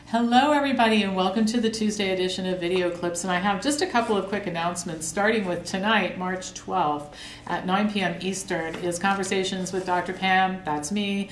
Hello everybody and welcome to the Tuesday edition of Video Clips, and I have just a couple of quick announcements starting with tonight, March 12th at 9 p.m. Eastern is Conversations with Dr. Pam. That's me.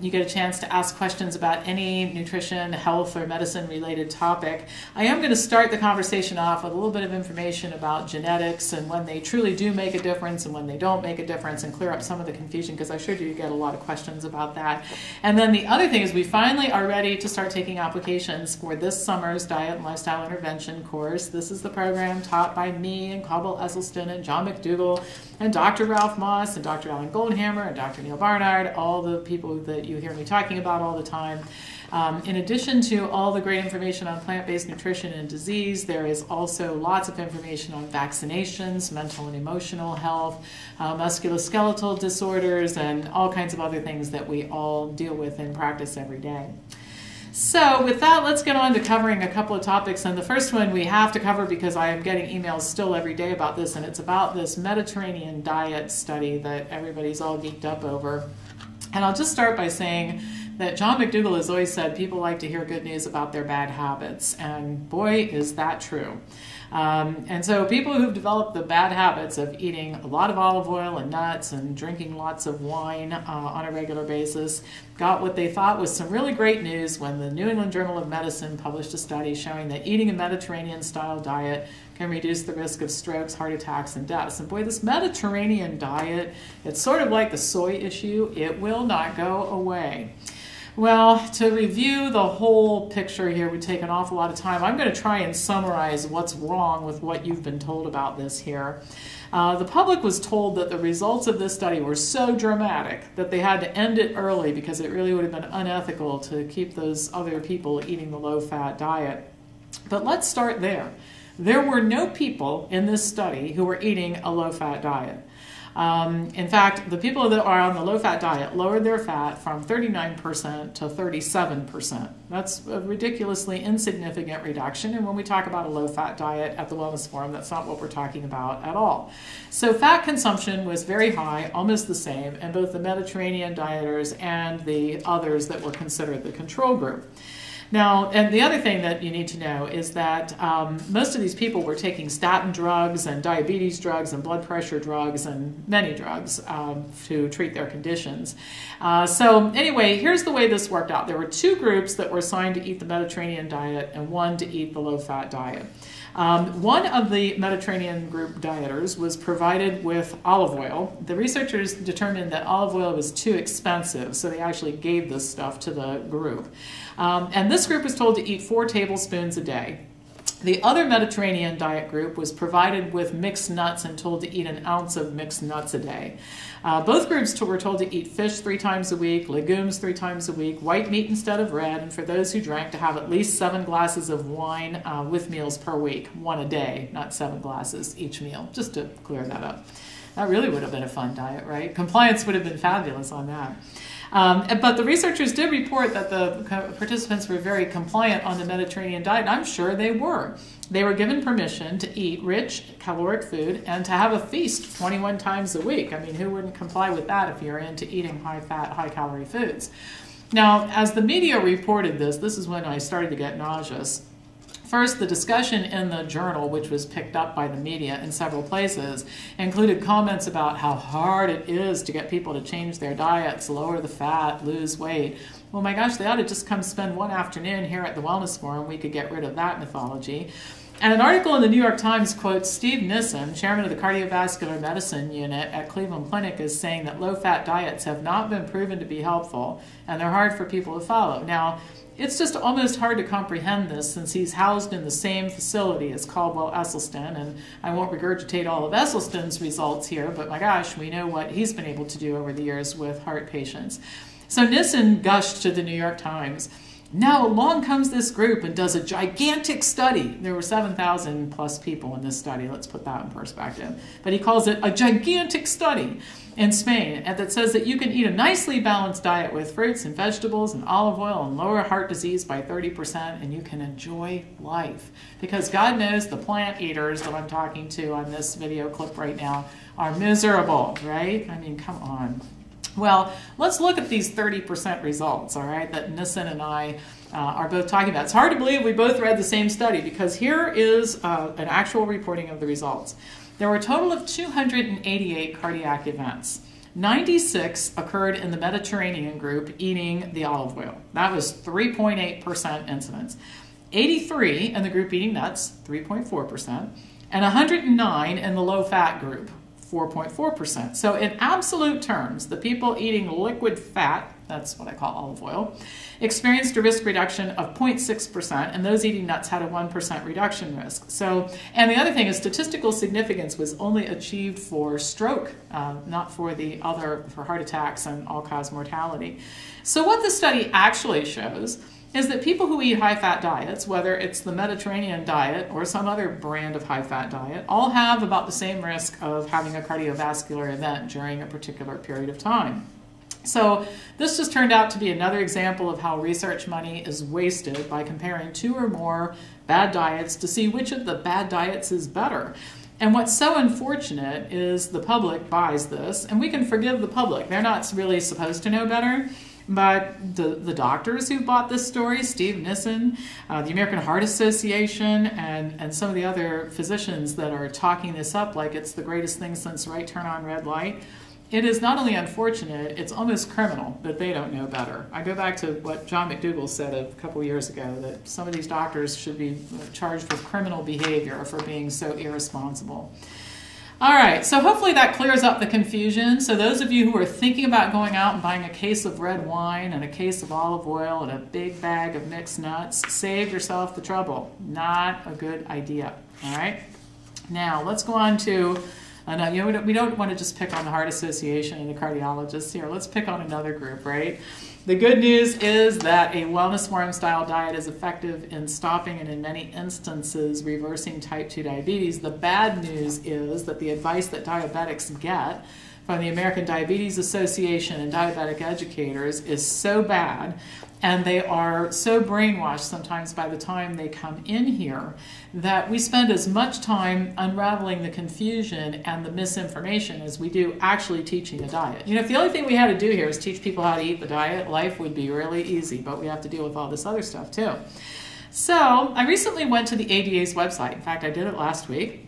You get a chance to ask questions about any nutrition, health, or medicine related topic. I am going to start the conversation off with a little bit of information about genetics and when they truly do make a difference and when they don't make a difference, and clear up some of the confusion because I sure do get a lot of questions about that. And then the other thing is we finally are ready to start taking applications for this summer's Diet and Lifestyle Intervention course. This is the program taught by me and Cobble Esselstyn and John McDougall and Dr. Ralph Moss and Dr. Alan Goldhammer and Dr. Neil Barnard, all the people that you hear me talking about all the time. In addition to all the great information on plant-based nutrition and disease, there is also lots of information on vaccinations, mental and emotional health, musculoskeletal disorders, and all kinds of other things that we all deal with in practice every day. So with that, let's get on to covering a couple of topics. And the first one we have to cover because I am getting emails still every day about this, and it's about this Mediterranean diet study that everybody's all geeked up over. And I'll just start by saying that John McDougall has always said people like to hear good news about their bad habits, and boy, is that true. And so people who've developed the bad habits of eating a lot of olive oil and nuts and drinking lots of wine on a regular basis got what they thought was some really great news when the New England Journal of Medicine published a study showing that eating a Mediterranean-style diet can reduce the risk of strokes, heart attacks, and deaths. And boy, this Mediterranean diet, it's sort of like the soy issue. It will not go away. Well, to review the whole picture here would take an awful lot of time. I'm going to try and summarize what's wrong with what you've been told about this here. The public was told that the results of this study were so dramatic that they had to end it early because it really would have been unethical to keep those other people eating the low-fat diet. But let's start there. There were no people in this study who were eating a low-fat diet. In fact, the people that are on the low-fat diet lowered their fat from 39% to 37%. That's a ridiculously insignificant reduction, and when we talk about a low-fat diet at the Wellness Forum, that's not what we're talking about at all. So fat consumption was very high, almost the same, in both the Mediterranean dieters and the others that were considered the control group. Now, and the other thing that you need to know is that most of these people were taking statin drugs and diabetes drugs and blood pressure drugs and many drugs to treat their conditions. So anyway, here's the way this worked out. There were two groups that were assigned to eat the Mediterranean diet and one to eat the low-fat diet. One of the Mediterranean group dieters was provided with olive oil. The researchers determined that olive oil was too expensive, so they actually gave this stuff to the group. And this group was told to eat 4 tablespoons a day. The other Mediterranean diet group was provided with mixed nuts and told to eat an ounce of mixed nuts a day. Both groups were told to eat fish 3 times a week, legumes 3 times a week, white meat instead of red, and for those who drank to have at least 7 glasses of wine with meals per week, 1 a day, not 7 glasses each meal, just to clear that up. That really would have been a fun diet, right? Compliance would have been fabulous on that. But the researchers did report that the participants were very compliant on the Mediterranean diet, and I'm sure they were. They were given permission to eat rich, caloric food and to have a feast 21 times a week. I mean, who wouldn't comply with that if you're into eating high-fat, high-calorie foods? Now, as the media reported this is when I started to get nauseous. First, the discussion in the journal, which was picked up by the media in several places, included comments about how hard it is to get people to change their diets, lower the fat, lose weight. Well, my gosh, they ought to just come spend one afternoon here at the Wellness Forum. We could get rid of that mythology. And an article in the New York Times quotes Steve Nissen, chairman of the cardiovascular medicine unit at Cleveland Clinic, as saying that low-fat diets have not been proven to be helpful, and they're hard for people to follow. Now, it's just almost hard to comprehend this since he's housed in the same facility as Caldwell Esselstyn, and I won't regurgitate all of Esselstyn's results here, but my gosh, we know what he's been able to do over the years with heart patients. So Nissen gushed to the New York Times. Now along comes this group and does a gigantic study. There were 7,000 plus people in this study, let's put that in perspective. But he calls it a gigantic study in Spain, and that says that you can eat a nicely balanced diet with fruits and vegetables and olive oil and lower heart disease by 30%, and you can enjoy life. Because God knows the plant eaters that I'm talking to on this video clip right now are miserable, right? I mean, come on. Well, let's look at these 30% results, all right, that Nissen and I are both talking about. It's hard to believe we both read the same study, because here is an actual reporting of the results. There were a total of 288 cardiac events. 96 occurred in the Mediterranean group eating the olive oil. That was 3.8% incidence. 83 in the group eating nuts, 3.4%, and 109 in the low-fat group, 4.4%. So in absolute terms, the people eating liquid fat, that's what I call olive oil, experienced a risk reduction of 0.6%, and those eating nuts had a 1% reduction risk. So, and the other thing is statistical significance was only achieved for stroke, not for the other, for heart attacks and all-cause mortality. So what the study actually shows is that people who eat high-fat diets, whether it's the Mediterranean diet or some other brand of high-fat diet, all have about the same risk of having a cardiovascular event during a particular period of time. So this just turned out to be another example of how research money is wasted by comparing two or more bad diets to see which of the bad diets is better. And what's so unfortunate is the public buys this, and we can forgive the public. They're not really supposed to know better. But the doctors who bought this story, Steve Nissen, the American Heart Association, and some of the other physicians that are talking this up like it's the greatest thing since right turn on red light, it is not only unfortunate, it's almost criminal that they don't know better. I go back to what John McDougall said a couple years ago, that some of these doctors should be charged with criminal behavior for being so irresponsible. All right, so hopefully that clears up the confusion. So those of you who are thinking about going out and buying a case of red wine and a case of olive oil and a big bag of mixed nuts, save yourself the trouble. Not a good idea, all right? Now, let's go on to, we don't want to just pick on the Heart Association and the cardiologists here. Let's pick on another group, right? The good news is that a wellness forum style diet is effective in stopping and in many instances reversing type 2 diabetes. The bad news is that the advice that diabetics get from the American Diabetes Association and diabetic educators is so bad, and they are so brainwashed sometimes by the time they come in here, that we spend as much time unraveling the confusion and the misinformation as we do actually teaching the diet. You know, if the only thing we had to do here is teach people how to eat the diet, life would be really easy, but we have to deal with all this other stuff too. So I recently went to the ADA's website. In fact, I did it last week.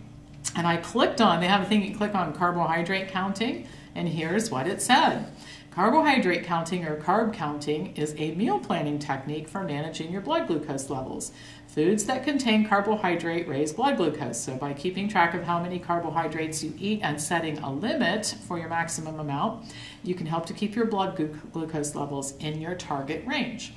And I clicked on, they have a thing you can click on carbohydrate counting, and here's what it said. Carbohydrate counting or carb counting is a meal planning technique for managing your blood glucose levels. Foods that contain carbohydrate raise blood glucose. So by keeping track of how many carbohydrates you eat and setting a limit for your maximum amount, you can help to keep your blood glucose levels in your target range.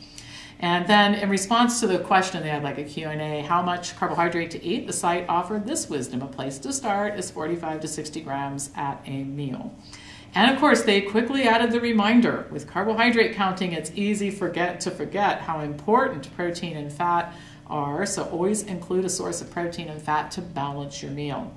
And then in response to the question, they had like a Q&A, how much carbohydrate to eat? The site offered this wisdom. A place to start is 45 to 60 grams at a meal. And of course, they quickly added the reminder. With carbohydrate counting, it's easy to forget how important protein and fat are, so always include a source of protein and fat to balance your meal.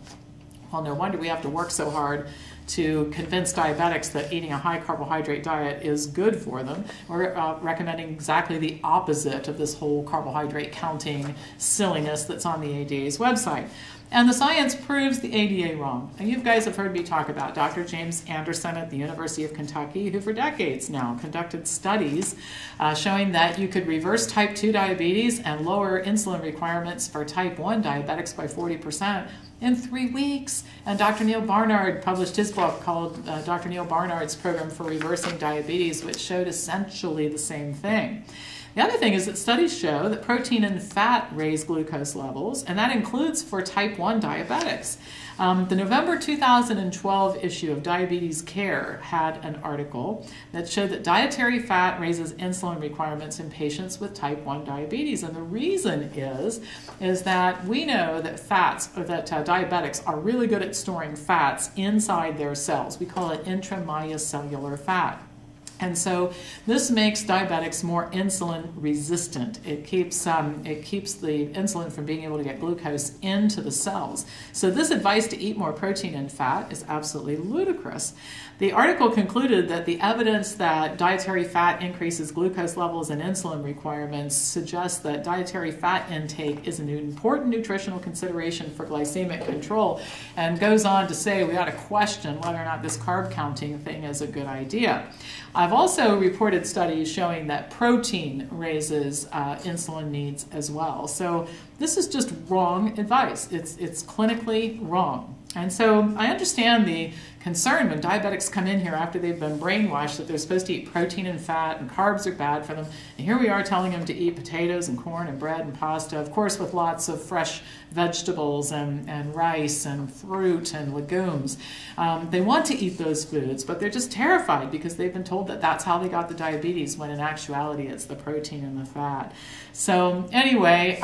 Well, no wonder we have to work so hard to convince diabetics that eating a high carbohydrate diet is good for them. We're recommending exactly the opposite of this whole carbohydrate counting silliness that's on the ADA's website. And the science proves the ADA wrong. And you guys have heard me talk about Dr. James Anderson at the University of Kentucky, who for decades now conducted studies showing that you could reverse type 2 diabetes and lower insulin requirements for type 1 diabetics by 40% in 3 weeks. And Dr. Neil Barnard published his book called Dr. Neil Barnard's Program for Reversing Diabetes, which showed essentially the same thing. The other thing is that studies show that protein and fat raise glucose levels, and that includes for type 1 diabetics. The November 2012 issue of Diabetes Care had an article that showed that dietary fat raises insulin requirements in patients with type 1 diabetes. And the reason is that we know that diabetics are really good at storing fats inside their cells. We call it intracellular fat. And so this makes diabetics more insulin resistant. It keeps the insulin from being able to get glucose into the cells. So this advice to eat more protein and fat is absolutely ludicrous. The article concluded that the evidence that dietary fat increases glucose levels and insulin requirements suggests that dietary fat intake is an important nutritional consideration for glycemic control, and goes on to say we ought to question whether or not this carb counting thing is a good idea. I've also reported studies showing that protein raises insulin needs as well. So this is just wrong advice. It's clinically wrong. And so I understand the concern when diabetics come in here after they've been brainwashed that they're supposed to eat protein and fat and carbs are bad for them. And here we are telling them to eat potatoes and corn and bread and pasta, of course with lots of fresh vegetables and rice and fruit and legumes. They want to eat those foods, but they're just terrified because they've been told that that's how they got the diabetes, when in actuality it's the protein and the fat. So anyway,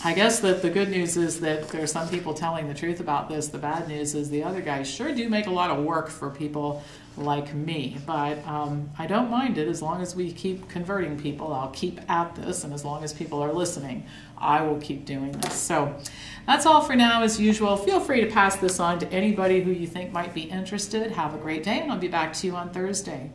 I guess that the good news is that there are some people telling the truth about this. The bad news is the other guys sure do make a lot of work for people like me. But I don't mind it as long as we keep converting people. I'll keep at this, and as long as people are listening, I will keep doing this. So that's all for now. As usual, feel free to pass this on to anybody who you think might be interested. Have a great day, and I'll be back to you on Thursday.